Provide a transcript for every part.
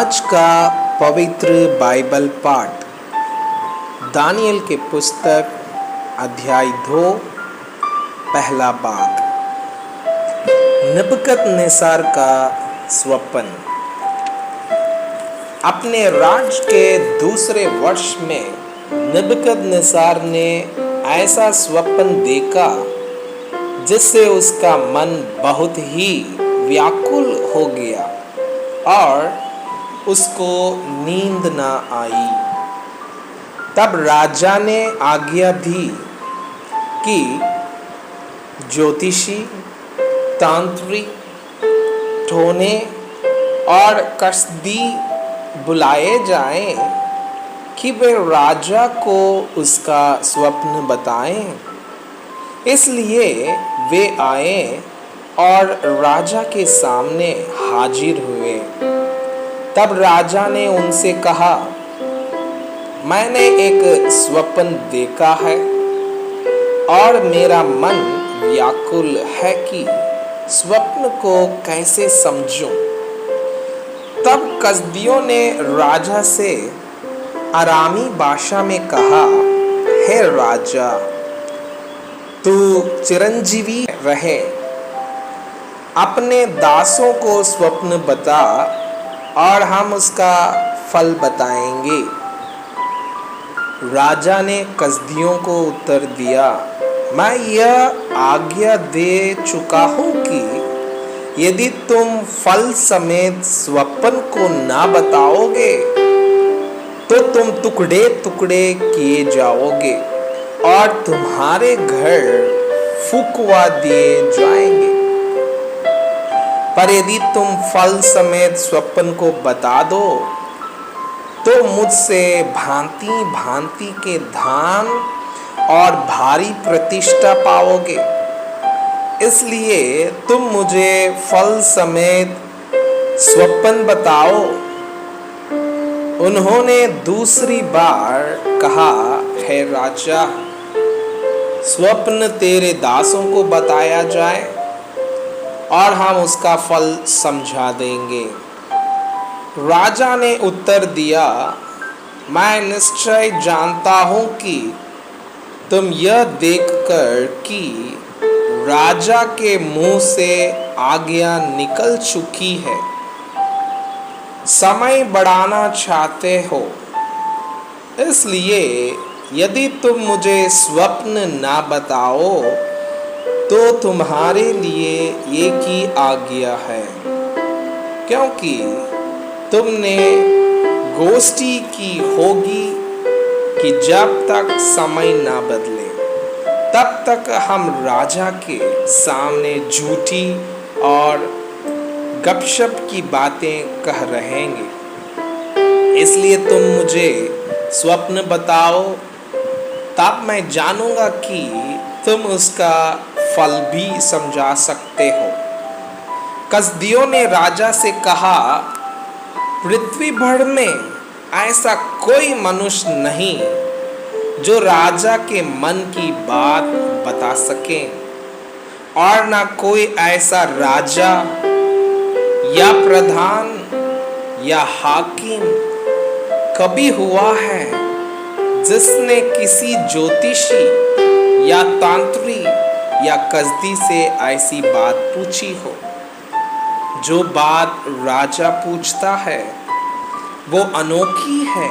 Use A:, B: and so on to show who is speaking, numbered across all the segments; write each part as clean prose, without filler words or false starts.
A: आज का पवित्र बाइबल पाठ दानियल के पुस्तक अध्याय 2 पहला भाग। नबूकदनेस्सर का स्वप्न। अपने राज के दूसरे वर्ष में नबूकदनेस्सर ने ऐसा स्वप्न देखा जिससे उसका मन बहुत ही व्याकुल हो गया और उसको नींद न आई। तब राजा ने आज्ञा दी कि ज्योतिषी, तांत्रिक, टोने और कसदी बुलाए जाएं कि वे राजा को उसका स्वप्न बताएं। इसलिए वे आए और राजा के सामने हाजिर हुए। तब राजा ने उनसे कहा, मैंने एक स्वप्न देखा है और मेरा मन व्याकुल है कि स्वप्न को कैसे समझूं। तब कसदियों ने राजा से अरामी भाषा में कहा, हे राजा, तू चिरंजीवी रहे। अपने दासों को स्वप्न बता और हम उसका फल बताएंगे। राजा ने कसदियों को उत्तर दिया, मैं यह आज्ञा दे चुका हूं कि यदि तुम फल समेत स्वप्न को ना बताओगे तो तुम टुकड़े टुकड़े किए जाओगे और तुम्हारे घर फुकवा दिए जाएंगे। पर यदि तुम फल समेत स्वप्न को बता दो तो मुझसे भांति भांति के धान और भारी प्रतिष्ठा पाओगे। इसलिए तुम मुझे फल समेत स्वप्न बताओ। उन्होंने दूसरी बार कहा, हे राजा, स्वप्न तेरे दासों को बताया जाए और हम उसका फल समझा देंगे। राजा ने उत्तर दिया, मैं निश्चय जानता हूं कि तुम यह देखकर कि राजा के मुंह से आज्ञा निकल चुकी है, समय बढ़ाना चाहते हो। इसलिए यदि तुम मुझे स्वप्न ना बताओ तो तुम्हारे लिए एक ही आज्ञा है, क्योंकि तुमने गोष्ठी की होगी कि जब तक समय ना बदले तब तक हम राजा के सामने झूठी और गपशप की बातें कह रहेंगे। इसलिए तुम मुझे स्वप्न बताओ, तब मैं जानूंगा कि तुम उसका फल भी समझा सकते हो। कसदियों ने राजा से कहा, पृथ्वी भर में ऐसा कोई मनुष्य नहीं जो राजा के मन की बात बता सके, और ना कोई ऐसा राजा या प्रधान या हाकिम कभी हुआ है जिसने किसी ज्योतिषी या तांत्रिक या कसदी से ऐसी बात पूछी हो। जो बात राजा पूछता है वो अनोखी है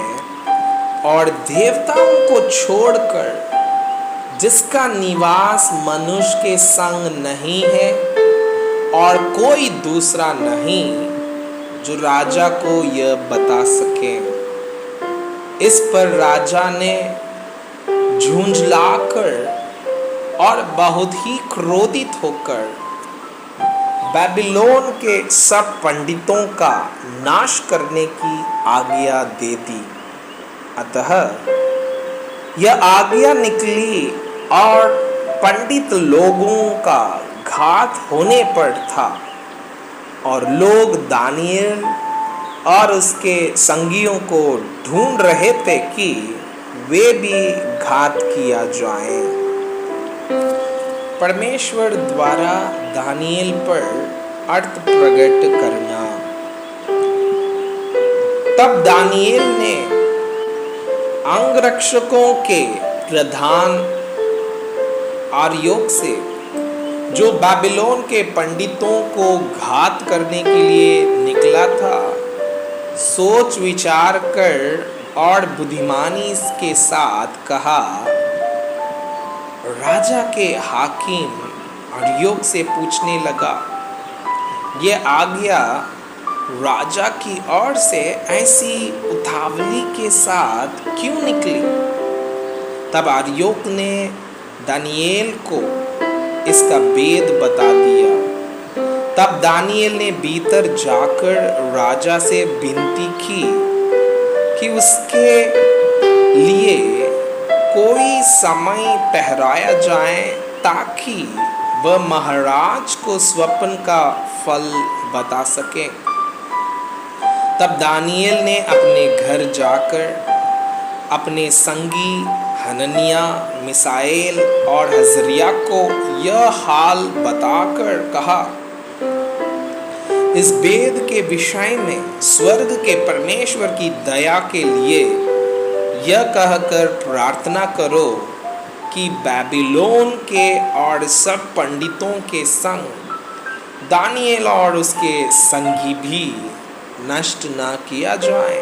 A: और देवताओं को छोड़कर जिसका निवास मनुष्य के संग नहीं है और कोई दूसरा नहीं जो राजा को यह बता सके। इस पर राजा ने झुंझलाकर और बहुत ही क्रोधित होकर बेबीलोन के सब पंडितों का नाश करने की आज्ञा दे दी। अतः यह आज्ञा निकली और पंडित लोगों का घात होने पर था, और लोग दानियल और उसके संगियों को ढूंढ रहे थे कि वे भी घात किया जाए। परमेश्वर द्वारा दानियल पर अर्थ प्रकट करना। तब दानिएल ने अंगरक्षकों के प्रधान आर्योक से, जो बाबिलोन के पंडितों को घात करने के लिए निकला था, सोच विचार कर और बुद्धिमानी के साथ कहा। राजा के हाकिम आर्योक से पूछने लगा, यह आज्ञा राजा की ओर से ऐसी उतावली के साथ क्यों निकली? तब आर्योक ने दानिएल को इसका भेद बता दिया। तब दानिएल ने भीतर जाकर राजा से विनती की कि उसके लिए कोई समय ठहराया जाए, ताकि वह महाराज को स्वप्न का फल बता सके। तब दानिएल ने अपने घर जाकर अपने संगी हननिया, मिसाएल और हजरिया को यह हाल बताकर कहा, इस भेद के विषय में स्वर्ग के परमेश्वर की दया के लिए यह कहकर प्रार्थना करो कि बाबिलोन के और सब पंडितों के संग दानिएल और उसके संगी भी नष्ट न किया जाए।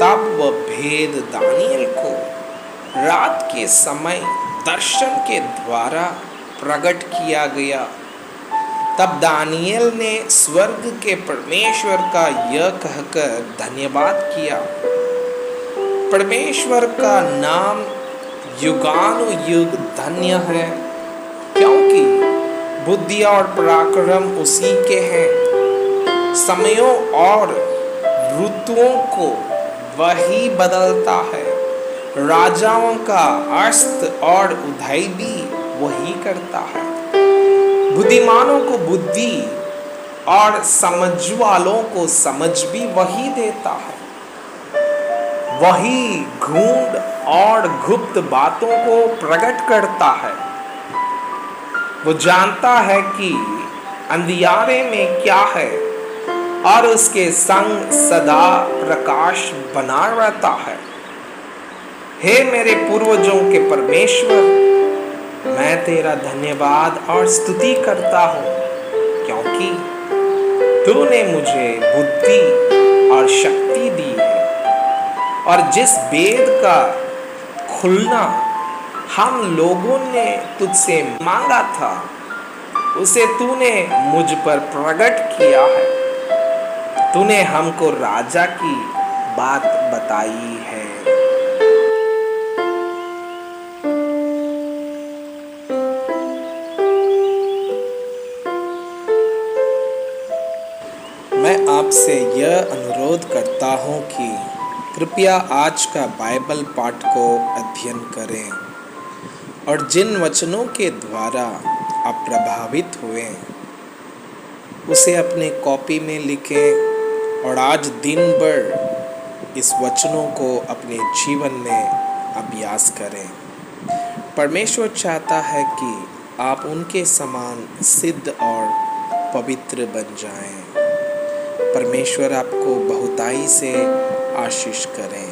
A: तब वह भेद दानिएल को रात के समय दर्शन के द्वारा प्रकट किया गया। तब दानिएल ने स्वर्ग के परमेश्वर का यह कहकर धन्यवाद किया, परमेश्वर का नाम युगानुयुग धन्य है, क्योंकि बुद्धि और पराक्रम उसी के हैं। समयों और ऋतुओं को वही बदलता है, राजाओं का अस्त और उदय भी वही करता है। बुद्धिमानों को बुद्धि और समझ वालों को समझ भी वही देता है। वही गूढ़ और गुप्त बातों को प्रकट करता है। वो जानता है कि अंधियारे में क्या है और उसके संग सदा प्रकाश बना रहता है। हे मेरे पूर्वजों के परमेश्वर, मैं तेरा धन्यवाद और स्तुति करता हूँ, क्योंकि तूने मुझे बुद्धि और शक्ति दी है, और जिस भेद का खुलना हम लोगों ने तुझसे मांगा था, उसे तूने मुझ पर प्रकट किया है। तूने हमको राजा की बात बताई है। मैं आपसे यह अनुरोध करता हूँ कि कृपया आज का बाइबल पाठ को अध्ययन करें और जिन वचनों के द्वारा आप प्रभावित हुए उसे अपने कॉपी में लिखें और आज दिन भर इस वचनों को अपने जीवन में अभ्यास करें। परमेश्वर चाहता है कि आप उनके समान सिद्ध और पवित्र बन जाएं। परमेश्वर आपको बहुताई से आशीष करें।